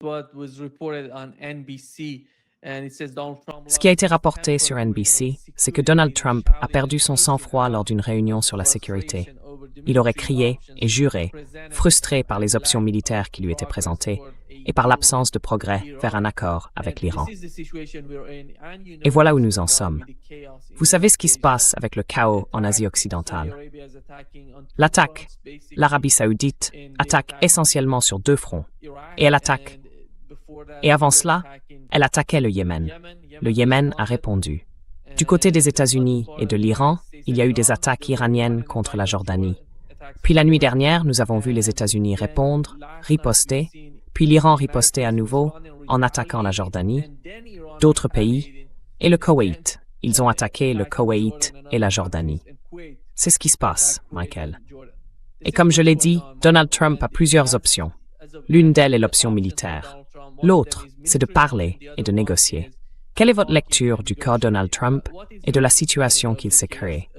Ce qui a été rapporté sur NBC, c'est que Donald Trump a perdu son sang-froid lors d'une réunion sur la sécurité. Il aurait crié et juré, frustré par les options militaires qui lui étaient présentées et par l'absence de progrès vers un accord avec l'Iran. Et voilà où nous en sommes. Vous savez ce qui se passe avec le chaos en Asie occidentale. L'attaque, l'Arabie saoudite, attaque essentiellement sur deux fronts. Et elle attaque. Et avant cela, elle attaquait le Yémen. Le Yémen a répondu. Du côté des États-Unis et de l'Iran, il y a eu des attaques iraniennes contre la Jordanie. Puis la nuit dernière, nous avons vu les États-Unis répondre, riposter, puis l'Iran riposter à nouveau en attaquant la Jordanie, d'autres pays, et le Koweït. Ils ont attaqué le Koweït et la Jordanie. C'est ce qui se passe, Michael. Et comme je l'ai dit, Donald Trump a plusieurs options. L'une d'elles est l'option militaire. L'autre, c'est de parler et de négocier. Quelle est votre lecture du cas Donald Trump et de la situation qu'il s'est créée?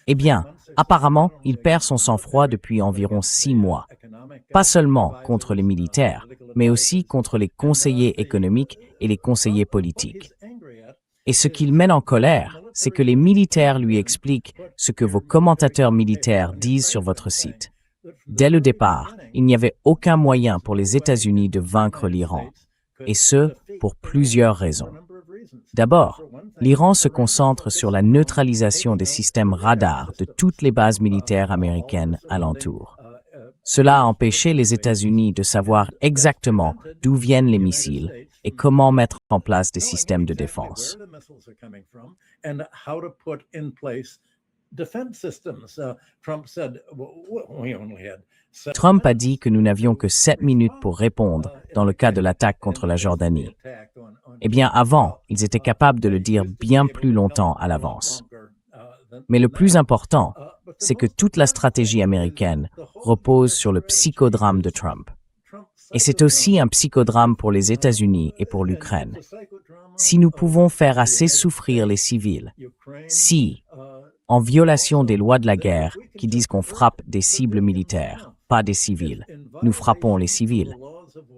Eh bien, apparemment, il perd son sang-froid depuis environ 6 mois. Pas seulement contre les militaires, mais aussi contre les conseillers économiques et les conseillers politiques. Et ce qu'il mène en colère, c'est que les militaires lui expliquent ce que vos commentateurs militaires disent sur votre site. Dès le départ, il n'y avait aucun moyen pour les États-Unis de vaincre l'Iran, et ce, pour plusieurs raisons. D'abord, l'Iran se concentre sur la neutralisation des systèmes radars de toutes les bases militaires américaines alentour. Cela a empêché les États-Unis de savoir exactement d'où viennent les missiles et comment mettre en place des systèmes de défense. Trump a dit que nous n'avions que 7 minutes pour répondre dans le cas de l'attaque contre la Jordanie. Eh bien, avant, ils étaient capables de le dire bien plus longtemps à l'avance. Mais le plus important, c'est que toute la stratégie américaine repose sur le psychodrame de Trump. Et c'est aussi un psychodrame pour les États-Unis et pour l'Ukraine. Si nous pouvons faire assez souffrir les civils, si, en violation des lois de la guerre qui disent qu'on frappe des cibles militaires, pas des civils, nous frappons les civils,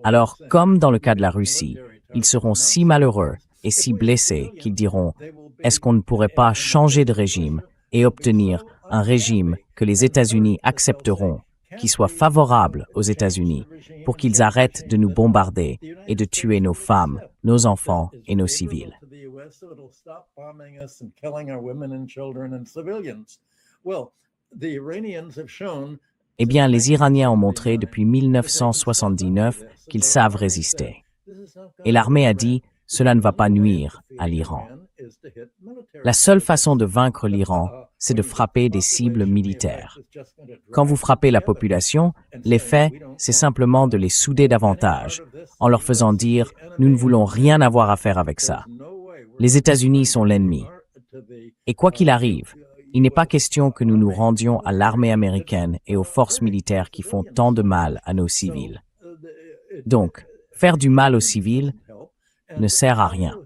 alors, comme dans le cas de la Russie, ils seront si malheureux et si blessés qu'ils diront « Est-ce qu'on ne pourrait pas changer de régime et obtenir un régime que les États-Unis accepteront, qui soit favorable aux États-Unis, pour qu'ils arrêtent de nous bombarder et de tuer nos femmes, nos enfants et nos civils. » Eh bien, les Iraniens ont montré depuis 1979 qu'ils savent résister. Et l'armée a dit « Cela ne va pas nuire à l'Iran ». La seule façon de vaincre l'Iran, c'est de frapper des cibles militaires. Quand vous frappez la population, l'effet, c'est simplement de les souder davantage, en leur faisant dire « Nous ne voulons rien avoir à faire avec ça. Les États-Unis sont l'ennemi. » Et quoi qu'il arrive, il n'est pas question que nous nous rendions à l'armée américaine et aux forces militaires qui font tant de mal à nos civils. Donc, faire du mal aux civils ne sert à rien.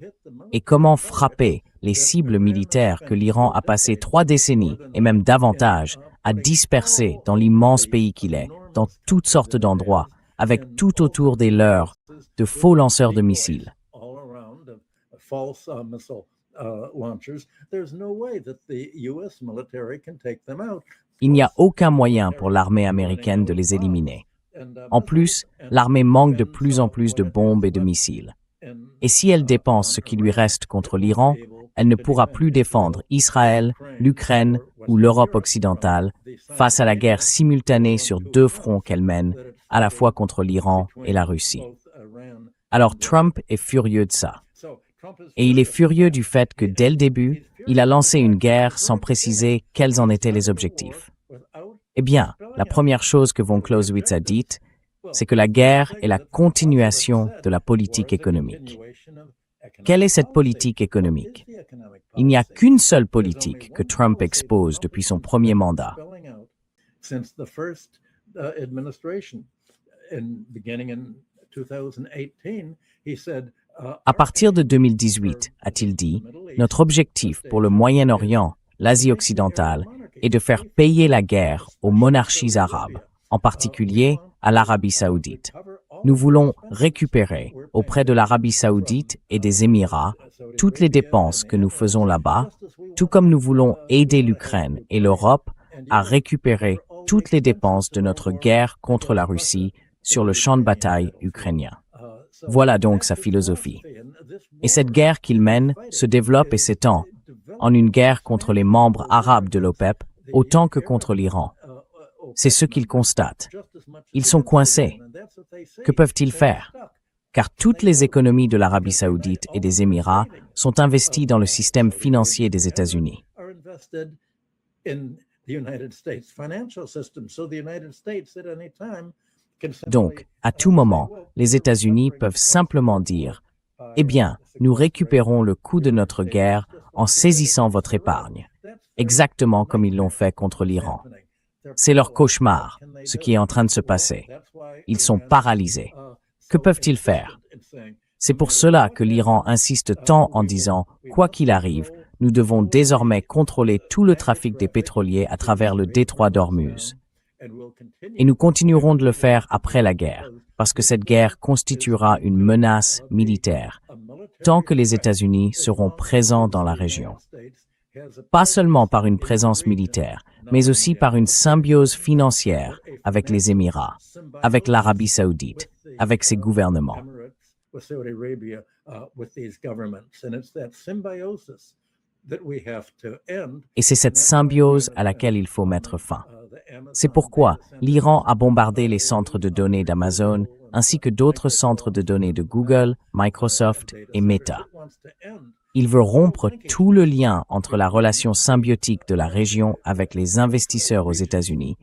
Et comment frapper les cibles militaires que l'Iran a passé 3 décennies, et même davantage, à disperser dans l'immense pays qu'il est, dans toutes sortes d'endroits, avec tout autour des leurs de faux lanceurs de missiles. Il n'y a aucun moyen pour l'armée américaine de les éliminer. En plus, l'armée manque de plus en plus de bombes et de missiles. Et si elle dépense ce qui lui reste contre l'Iran, elle ne pourra plus défendre Israël, l'Ukraine ou l'Europe occidentale face à la guerre simultanée sur 2 fronts qu'elle mène, à la fois contre l'Iran et la Russie. Alors Trump est furieux de ça. Et il est furieux du fait que dès le début, il a lancé une guerre sans préciser quels en étaient les objectifs. Eh bien, la première chose que von Clausewitz a dite, c'est que la guerre est la continuation de la politique économique. Quelle est cette politique économique? Il n'y a qu'une seule politique que Trump expose depuis son premier mandat. À partir de 2018, a-t-il dit, notre objectif pour le Moyen-Orient l'Asie occidentale est de faire payer la guerre aux monarchies arabes, en particulier à l'Arabie saoudite. Nous voulons récupérer auprès de l'Arabie saoudite et des Émirats toutes les dépenses que nous faisons là-bas, tout comme nous voulons aider l'Ukraine et l'Europe à récupérer toutes les dépenses de notre guerre contre la Russie sur le champ de bataille ukrainien. Voilà donc sa philosophie. Et cette guerre qu'il mène se développe et s'étend en une guerre contre les membres arabes de l'OPEP autant que contre l'Iran. C'est ce qu'ils constatent. Ils sont coincés. Que peuvent-ils faire? Car toutes les économies de l'Arabie saoudite et des Émirats sont investies dans le système financier des États-Unis. Donc, à tout moment, les États-Unis peuvent simplement dire « Eh bien, nous récupérons le coût de notre guerre en saisissant votre épargne », exactement comme ils l'ont fait contre l'Iran. C'est leur cauchemar, ce qui est en train de se passer. Ils sont paralysés. Que peuvent-ils faire? C'est pour cela que l'Iran insiste tant en disant « Quoi qu'il arrive, nous devons désormais contrôler tout le trafic des pétroliers à travers le détroit d'Ormuz. » Et nous continuerons de le faire après la guerre, parce que cette guerre constituera une menace militaire, tant que les États-Unis seront présents dans la région. Pas seulement par une présence militaire, mais aussi par une symbiose financière avec les Émirats, avec l'Arabie saoudite, avec ses gouvernements. Et c'est cette symbiose à laquelle il faut mettre fin. C'est pourquoi l'Iran a bombardé les centres de données d'Amazon ainsi que d'autres centres de données de Google, Microsoft et Meta. Il veut rompre tout le lien entre la relation symbiotique de la région avec les investisseurs aux États-Unis,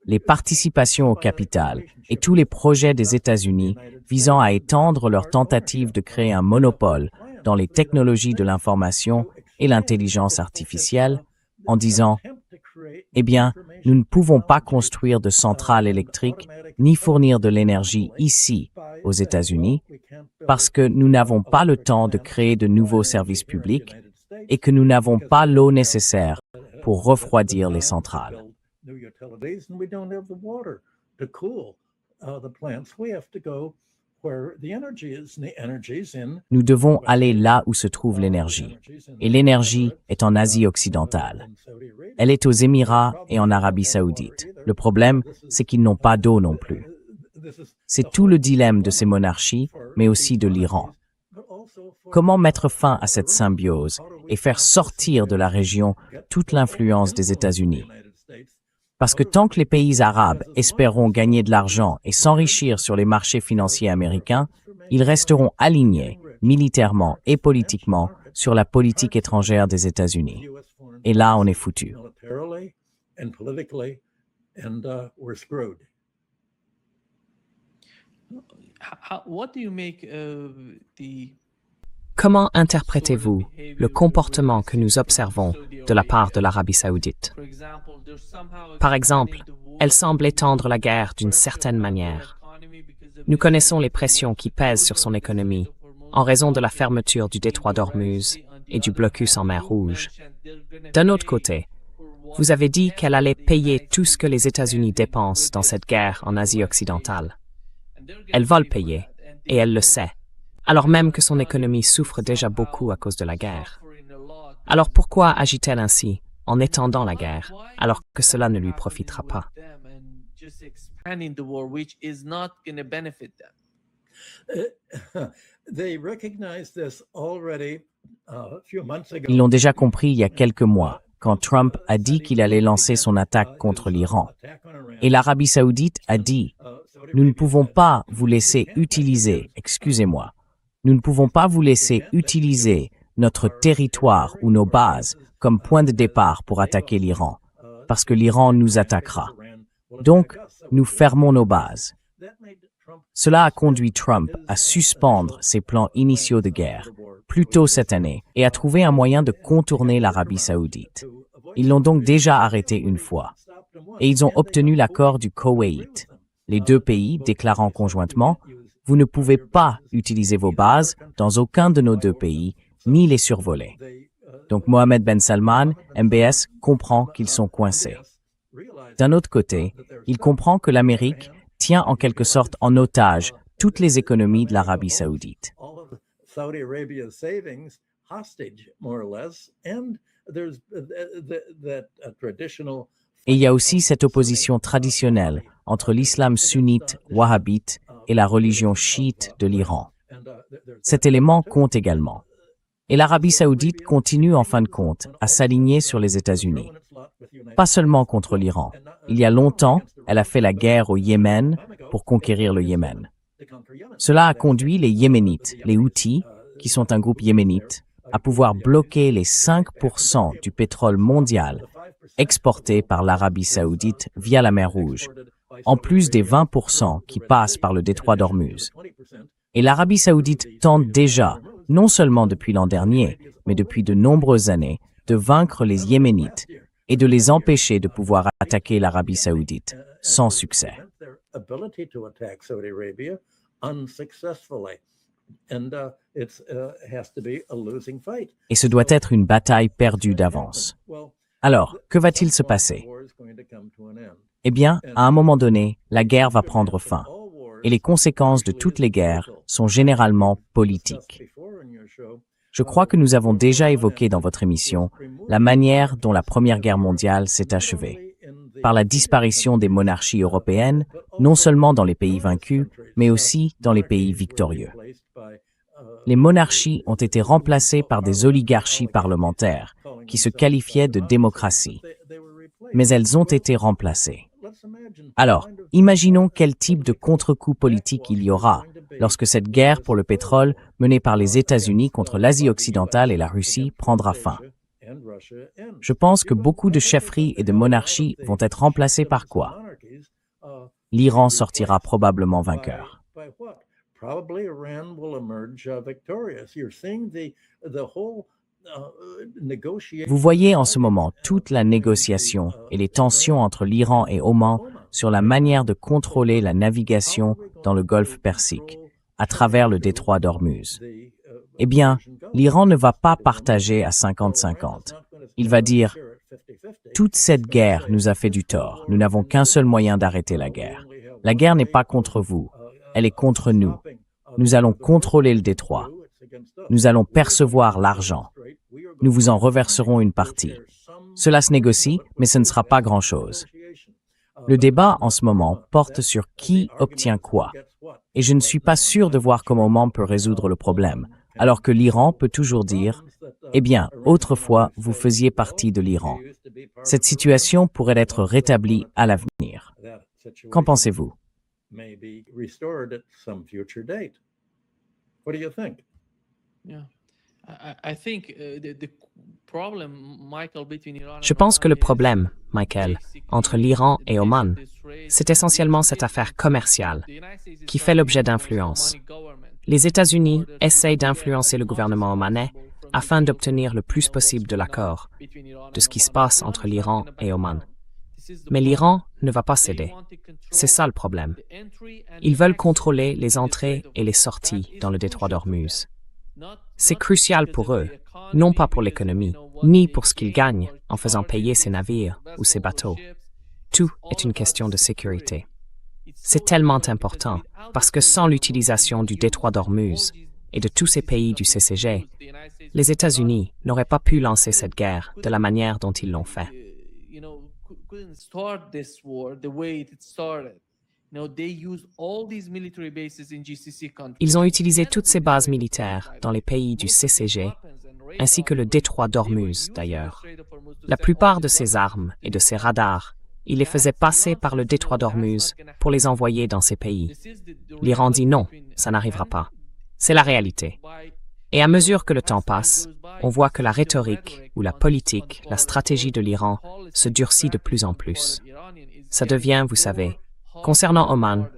les participations au capital et tous les projets des États-Unis visant à étendre leur tentative de créer un monopole dans les technologies de l'information et l'intelligence artificielle, en disant « Eh bien, nous ne pouvons pas construire de centrales électriques ni fournir de l'énergie ici, aux États-Unis, parce que nous n'avons pas le temps de créer de nouveaux services publics et que nous n'avons pas l'eau nécessaire pour refroidir les centrales. » Nous devons aller là où se trouve l'énergie. Et l'énergie est en Asie occidentale. Elle est aux Émirats et en Arabie saoudite. Le problème, c'est qu'ils n'ont pas d'eau non plus. C'est tout le dilemme de ces monarchies, mais aussi de l'Iran. Comment mettre fin à cette symbiose et faire sortir de la région toute l'influence des États-Unis? Parce que tant que les pays arabes espéreront gagner de l'argent et s'enrichir sur les marchés financiers américains, ils resteront alignés, militairement et politiquement, sur la politique étrangère des États-Unis. Et là, on est foutu. Comment interprétez-vous le comportement que nous observons de la part de l'Arabie saoudite? Par exemple, elle semble étendre la guerre d'une certaine manière. Nous connaissons les pressions qui pèsent sur son économie en raison de la fermeture du détroit d'Ormuz et du blocus en mer Rouge. D'un autre côté, vous avez dit qu'elle allait payer tout ce que les États-Unis dépensent dans cette guerre en Asie occidentale. Elle va le payer, et elle le sait, alors même que son économie souffre déjà beaucoup à cause de la guerre. Alors pourquoi agit-elle ainsi, en étendant la guerre, alors que cela ne lui profitera pas? Ils l'ont déjà compris il y a quelques mois, quand Trump a dit qu'il allait lancer son attaque contre l'Iran. Et l'Arabie saoudite a dit « Nous ne pouvons pas vous laisser utiliser, excusez-moi, nous ne pouvons pas vous laisser utiliser notre territoire ou nos bases comme point de départ pour attaquer l'Iran, parce que l'Iran nous attaquera. Donc, nous fermons nos bases. » Cela a conduit Trump à suspendre ses plans initiaux de guerre plus tôt cette année et à trouver un moyen de contourner l'Arabie saoudite. Ils l'ont donc déjà arrêté une fois. Et ils ont obtenu l'accord du Koweït, les deux pays déclarant conjointement « Vous ne pouvez pas utiliser vos bases dans aucun de nos deux pays, ni les survoler. » Donc Mohammed Ben Salman, MBS, comprend qu'ils sont coincés. D'un autre côté, il comprend que l'Amérique tient en quelque sorte en otage toutes les économies de l'Arabie saoudite. Et il y a aussi cette opposition traditionnelle entre l'islam sunnite wahhabite et la religion chiite de l'Iran. Cet élément compte également. Et l'Arabie saoudite continue en fin de compte à s'aligner sur les États-Unis. Pas seulement contre l'Iran. Il y a longtemps, elle a fait la guerre au Yémen pour conquérir le Yémen. Cela a conduit les Yéménites, les Houthis, qui sont un groupe yéménite, à pouvoir bloquer les 5% du pétrole mondial exporté par l'Arabie saoudite via la mer Rouge, en plus des 20% qui passent par le détroit d'Ormuz. Et l'Arabie saoudite tente déjà, non seulement depuis l'an dernier, mais depuis de nombreuses années, de vaincre les Yéménites et de les empêcher de pouvoir attaquer l'Arabie saoudite, sans succès. Et ce doit être une bataille perdue d'avance. Alors, que va-t-il se passer? Eh bien, à un moment donné, la guerre va prendre fin. Et les conséquences de toutes les guerres sont généralement politiques. Je crois que nous avons déjà évoqué dans votre émission la manière dont la Première Guerre mondiale s'est achevée, par la disparition des monarchies européennes, non seulement dans les pays vaincus, mais aussi dans les pays victorieux. Les monarchies ont été remplacées par des oligarchies parlementaires, qui se qualifiaient de démocratie. Mais elles ont été remplacées. Alors, imaginons quel type de contre-coup politique il y aura lorsque cette guerre pour le pétrole menée par les États-Unis contre l'Asie occidentale et la Russie prendra fin. Je pense que beaucoup de chefferies et de monarchies vont être remplacées par quoi? L'Iran sortira probablement vainqueur. Vous voyez en ce moment toute la négociation et les tensions entre l'Iran et Oman sur la manière de contrôler la navigation dans le golfe Persique, à travers le détroit d'Ormuz. Eh bien, l'Iran ne va pas partager à 50-50. Il va dire « Toute cette guerre nous a fait du tort. Nous n'avons qu'un seul moyen d'arrêter la guerre. La guerre n'est pas contre vous, elle est contre nous. Nous allons contrôler le détroit. Nous allons percevoir l'argent. Nous vous en reverserons une partie. Cela se négocie, mais ce ne sera pas grand-chose. » Le débat en ce moment porte sur qui obtient quoi. Et je ne suis pas sûr de voir comment Oman peut résoudre le problème, alors que l'Iran peut toujours dire « Eh bien, autrefois, vous faisiez partie de l'Iran. » Cette situation pourrait être rétablie à l'avenir. Qu'en pensez-vous? Je pense que le problème, Michael, entre l'Iran et Oman, c'est essentiellement cette affaire commerciale qui fait l'objet d'influence. Les États-Unis essayent d'influencer le gouvernement omanais afin d'obtenir le plus possible de l'accord de ce qui se passe entre l'Iran et Oman. Mais l'Iran ne va pas céder. C'est ça le problème. Ils veulent contrôler les entrées et les sorties dans le détroit d'Ormuz. C'est crucial pour eux, non pas pour l'économie, ni pour ce qu'ils gagnent en faisant payer ces navires ou ces bateaux. Tout est une question de sécurité. C'est tellement important parce que sans l'utilisation du détroit d'Ormuz et de tous ces pays du CCG, les États-Unis n'auraient pas pu lancer cette guerre de la manière dont ils l'ont fait. Ils ont utilisé toutes ces bases militaires dans les pays du CCG, ainsi que le détroit d'Ormuz d'ailleurs. La plupart de ces armes et de ces radars, ils les faisaient passer par le détroit d'Ormuz pour les envoyer dans ces pays. L'Iran dit non, ça n'arrivera pas. C'est la réalité. Et à mesure que le temps passe, on voit que la rhétorique ou la politique, la stratégie de l'Iran se durcit de plus en plus. Ça devient, vous savez, concernant Oman,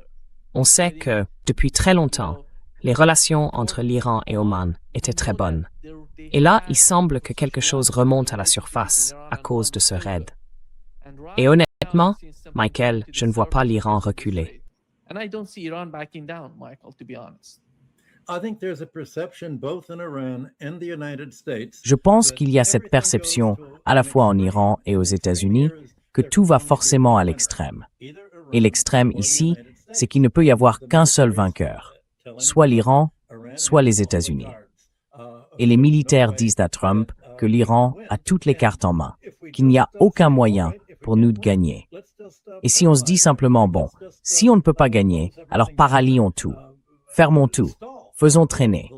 on sait que, depuis très longtemps, les relations entre l'Iran et Oman étaient très bonnes. Et là, il semble que quelque chose remonte à la surface à cause de ce raid. Et honnêtement, Michael, je ne vois pas l'Iran reculer. Je pense qu'il y a cette perception, à la fois en Iran et aux États-Unis, que tout va forcément à l'extrême. Et l'extrême ici, c'est qu'il ne peut y avoir qu'un seul vainqueur, soit l'Iran, soit les États-Unis. Et les militaires disent à Trump que l'Iran a toutes les cartes en main, qu'il n'y a aucun moyen pour nous de gagner. Et si on se dit simplement, bon, si on ne peut pas gagner, alors paralysons tout, fermons tout, faisons traîner.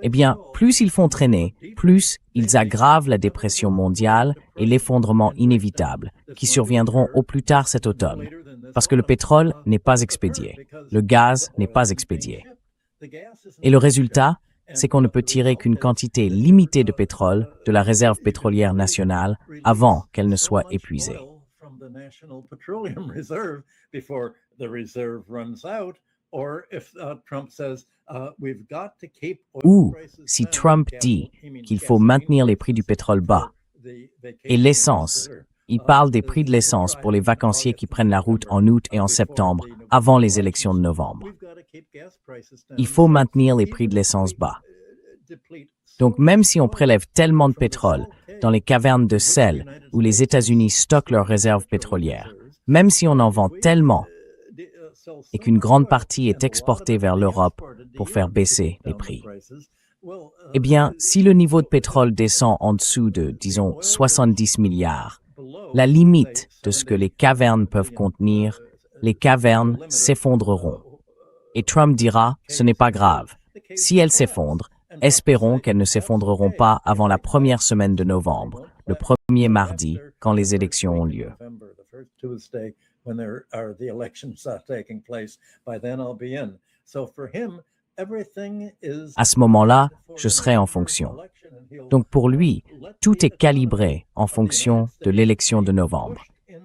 Eh bien, plus ils font traîner, plus ils aggravent la dépression mondiale et l'effondrement inévitable qui surviendront au plus tard cet automne. Parce que le pétrole n'est pas expédié, le gaz n'est pas expédié. Et le résultat, c'est qu'on ne peut tirer qu'une quantité limitée de pétrole de la réserve pétrolière nationale avant qu'elle ne soit épuisée. Ou si Trump dit qu'il faut maintenir les prix du pétrole bas et l'essence, il parle des prix de l'essence pour les vacanciers qui prennent la route en août et en septembre avant les élections de novembre. Il faut maintenir les prix de l'essence bas. Donc même si on prélève tellement de pétrole dans les cavernes de sel où les États-Unis stockent leurs réserves pétrolières, même si on en vend tellement et qu'une grande partie est exportée vers l'Europe pour faire baisser les prix, eh bien, si le niveau de pétrole descend en dessous de, disons, 70 milliards, la limite de ce que les cavernes peuvent contenir, les cavernes s'effondreront. Et Trump dira, ce n'est pas grave. Si elles s'effondrent, espérons qu'elles ne s'effondreront pas avant la première semaine de novembre, le premier mardi, quand les élections ont lieu. À ce moment-là, je serai en fonction. Donc pour lui, tout est calibré en fonction de l'élection de novembre.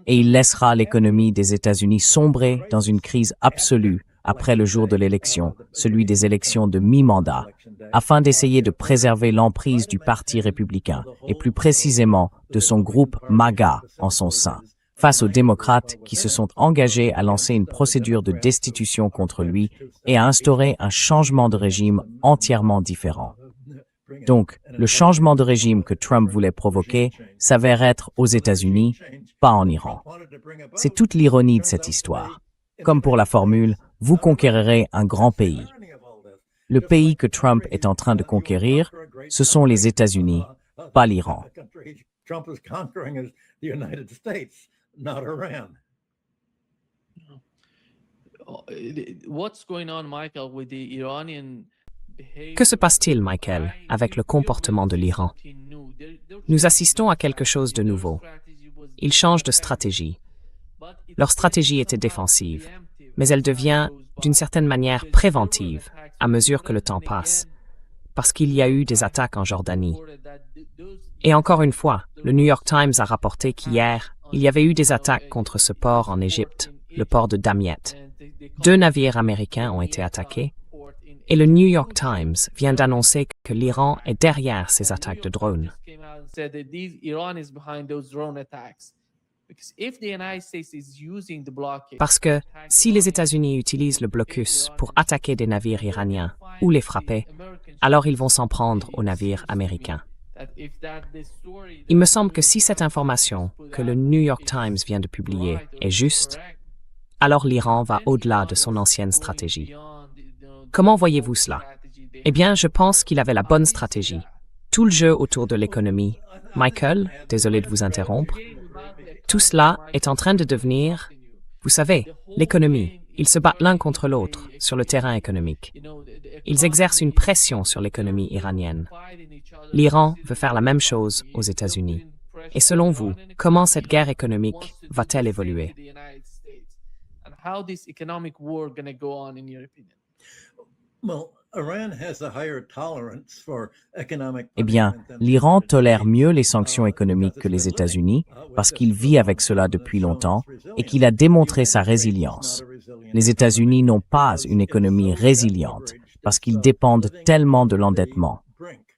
Et il laissera l'économie des États-Unis sombrer dans une crise absolue après le jour de l'élection, celui des élections de mi-mandat, afin d'essayer de préserver l'emprise du Parti républicain, et plus précisément de son groupe MAGA en son sein, face aux démocrates qui se sont engagés à lancer une procédure de destitution contre lui et à instaurer un changement de régime entièrement différent. Donc, le changement de régime que Trump voulait provoquer s'avère être aux États-Unis, pas en Iran. C'est toute l'ironie de cette histoire. Comme pour la formule, vous conquérirez un grand pays. Le pays que Trump est en train de conquérir, ce sont les États-Unis, pas l'Iran. Que se passe-t-il, Michael, avec le comportement de l'Iran? Nous assistons à quelque chose de nouveau. Ils changent de stratégie. Leur stratégie était défensive, mais elle devient, d'une certaine manière, préventive à mesure que le temps passe, parce qu'il y a eu des attaques en Jordanie. Et encore une fois, le New York Times a rapporté qu'hier, il y avait eu des attaques contre ce port en Égypte, le port de Damiet. 2 navires américains ont été attaqués, et le New York Times vient d'annoncer que l'Iran est derrière ces attaques de drones. Parce que si les États-Unis utilisent le blocus pour attaquer des navires iraniens ou les frapper, alors ils vont s'en prendre aux navires américains. Il me semble que si cette information que le New York Times vient de publier est juste, alors l'Iran va au-delà de son ancienne stratégie. Comment voyez-vous cela? Eh bien, je pense qu'il avait la bonne stratégie. Tout le jeu autour de l'économie. Michael, désolé de vous interrompre. Tout cela est en train de devenir, vous savez, l'économie. Ils se battent l'un contre l'autre sur le terrain économique. Ils exercent une pression sur l'économie iranienne. L'Iran veut faire la même chose aux États-Unis. Et selon vous, comment cette guerre économique va-t-elle évoluer? Eh bien, l'Iran tolère mieux les sanctions économiques que les États-Unis parce qu'il vit avec cela depuis longtemps et qu'il a démontré sa résilience. Les États-Unis n'ont pas une économie résiliente parce qu'ils dépendent tellement de l'endettement.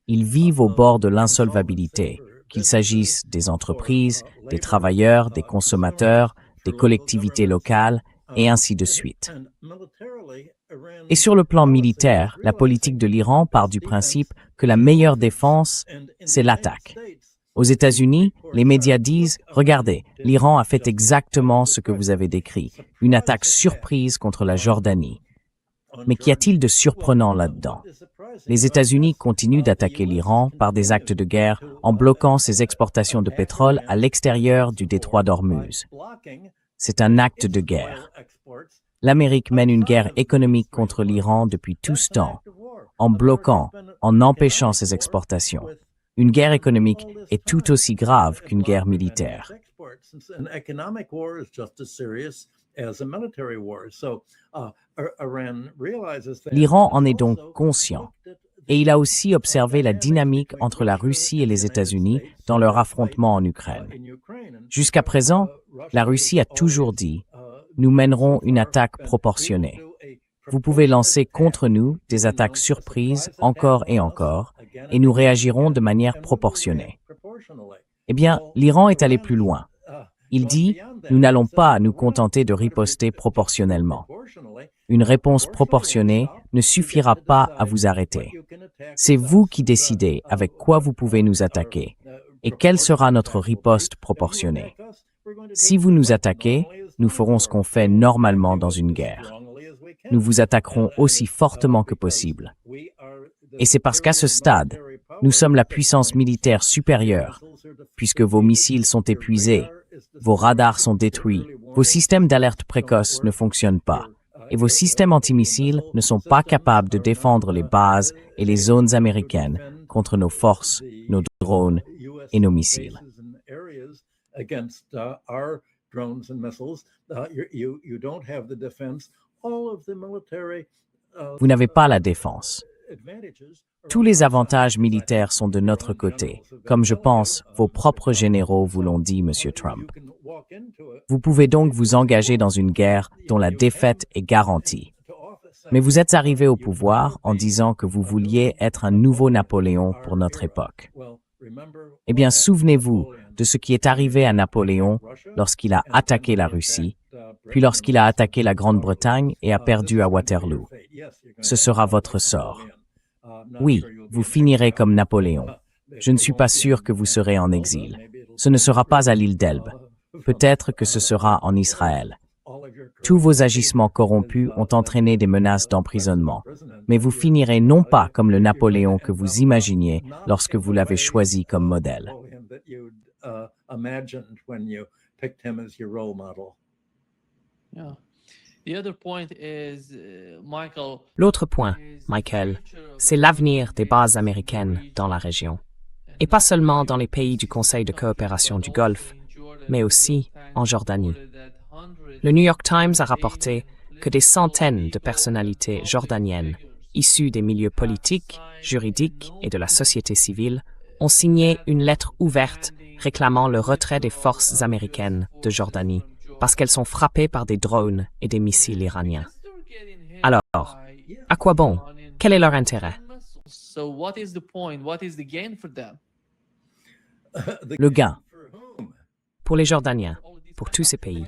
Ils vivent au bord de l'insolvabilité, qu'il s'agisse des entreprises, des travailleurs, des consommateurs, des collectivités locales et ainsi de suite. Et sur le plan militaire, la politique de l'Iran part du principe que la meilleure défense, c'est l'attaque. Aux États-Unis, les médias disent « Regardez, l'Iran a fait exactement ce que vous avez décrit, une attaque surprise contre la Jordanie. » Mais qu'y a-t-il de surprenant là-dedans? Les États-Unis continuent d'attaquer l'Iran par des actes de guerre en bloquant ses exportations de pétrole à l'extérieur du détroit d'Ormuz. C'est un acte de guerre. L'Amérique mène une guerre économique contre l'Iran depuis tout ce temps, en bloquant, en empêchant ses exportations. Une guerre économique est tout aussi grave qu'une guerre militaire. L'Iran en est donc conscient, et il a aussi observé la dynamique entre la Russie et les États-Unis dans leur affrontement en Ukraine. Jusqu'à présent, la Russie a toujours dit « Nous mènerons une attaque proportionnée. Vous pouvez lancer contre nous des attaques surprises encore et encore, et nous réagirons de manière proportionnée. » Eh bien, l'Iran est allé plus loin. Il dit « Nous n'allons pas nous contenter de riposter proportionnellement. Une réponse proportionnée ne suffira pas à vous arrêter. C'est vous qui décidez avec quoi vous pouvez nous attaquer et quelle sera notre riposte proportionnée. Si vous nous attaquez, nous ferons ce qu'on fait normalement dans une guerre. Nous vous attaquerons aussi fortement que possible. Et c'est parce qu'à ce stade, nous sommes la puissance militaire supérieure, puisque vos missiles sont épuisés, vos radars sont détruits, vos systèmes d'alerte précoce ne fonctionnent pas, et vos systèmes antimissiles ne sont pas capables de défendre les bases et les zones américaines contre nos forces, nos drones et nos missiles. Vous n'avez pas la défense. Tous les avantages militaires sont de notre côté, comme je pense vos propres généraux vous l'ont dit, Monsieur Trump. Vous pouvez donc vous engager dans une guerre dont la défaite est garantie. Mais vous êtes arrivé au pouvoir en disant que vous vouliez être un nouveau Napoléon pour notre époque. Eh bien, souvenez-vous de ce qui est arrivé à Napoléon lorsqu'il a attaqué la Russie, puis lorsqu'il a attaqué la Grande-Bretagne et a perdu à Waterloo. Ce sera votre sort. Oui, vous finirez comme Napoléon. Je ne suis pas sûr que vous serez en exil. Ce ne sera pas à l'île d'Elbe. Peut-être que ce sera en Israël. Tous vos agissements corrompus ont entraîné des menaces d'emprisonnement, mais vous finirez non pas comme le Napoléon que vous imaginiez lorsque vous l'avez choisi comme modèle. L'autre point, Michael, c'est l'avenir des bases américaines dans la région. Et pas seulement dans les pays du Conseil de coopération du Golfe, mais aussi en Jordanie. Le New York Times a rapporté que des centaines de personnalités jordaniennes, issues des milieux politiques, juridiques et de la société civile, ont signé une lettre ouverte réclamant le retrait des forces américaines de Jordanie parce qu'elles sont frappées par des drones et des missiles iraniens. Alors, à quoi bon? Quel est leur intérêt? Le gain. Pour les Jordaniens, pour tous ces pays.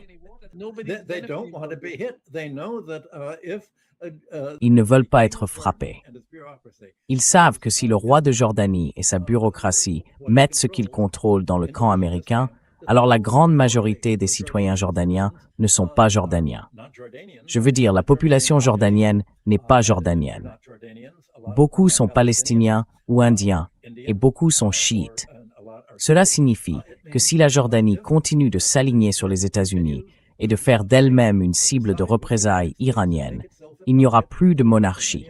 Ils ne veulent pas être frappés. Ils savent que si le roi de Jordanie et sa bureaucratie mettent ce qu'ils contrôlent dans le camp américain, alors la grande majorité des citoyens jordaniens ne sont pas jordaniens. Je veux dire, la population jordanienne n'est pas jordanienne. Beaucoup sont palestiniens ou indiens, et beaucoup sont chiites. Cela signifie que si la Jordanie continue de s'aligner sur les États-Unis et de faire d'elle-même une cible de représailles iraniennes, il n'y aura plus de monarchie.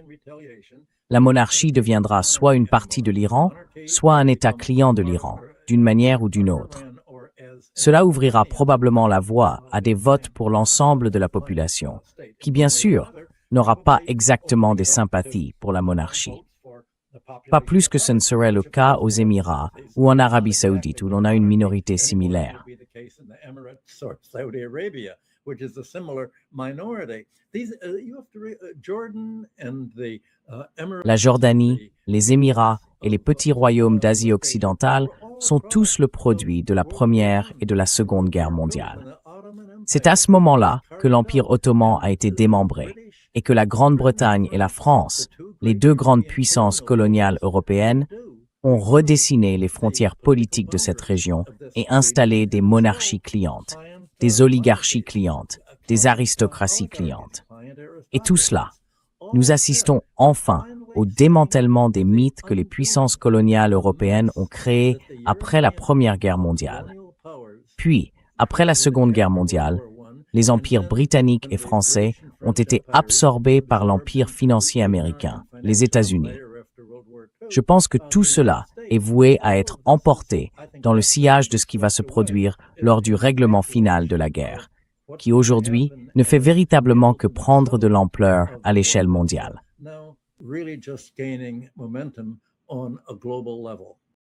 La monarchie deviendra soit une partie de l'Iran, soit un État client de l'Iran, d'une manière ou d'une autre. Cela ouvrira probablement la voie à des votes pour l'ensemble de la population, qui bien sûr n'aura pas exactement des sympathies pour la monarchie. Pas plus que ce ne serait le cas aux Émirats ou en Arabie Saoudite où l'on a une minorité similaire. La Jordanie, les Émirats et les petits royaumes d'Asie occidentale sont tous le produit de la Première et de la Seconde Guerre mondiale. C'est à ce moment-là que l'Empire ottoman a été démembré et que la Grande-Bretagne et la France, les deux grandes puissances coloniales européennes, ont redessiné les frontières politiques de cette région et installé des monarchies clientes, des oligarchies clientes, des aristocraties clientes. Et tout cela, nous assistons enfin au démantèlement des mythes que les puissances coloniales européennes ont créés après la Première Guerre mondiale. Puis, après la Seconde Guerre mondiale, les empires britanniques et français ont été absorbés par l'empire financier américain, les États-Unis. Je pense que tout cela est voué à être emporté dans le sillage de ce qui va se produire lors du règlement final de la guerre, qui aujourd'hui ne fait véritablement que prendre de l'ampleur à l'échelle mondiale. Really just gaining momentum on a global level.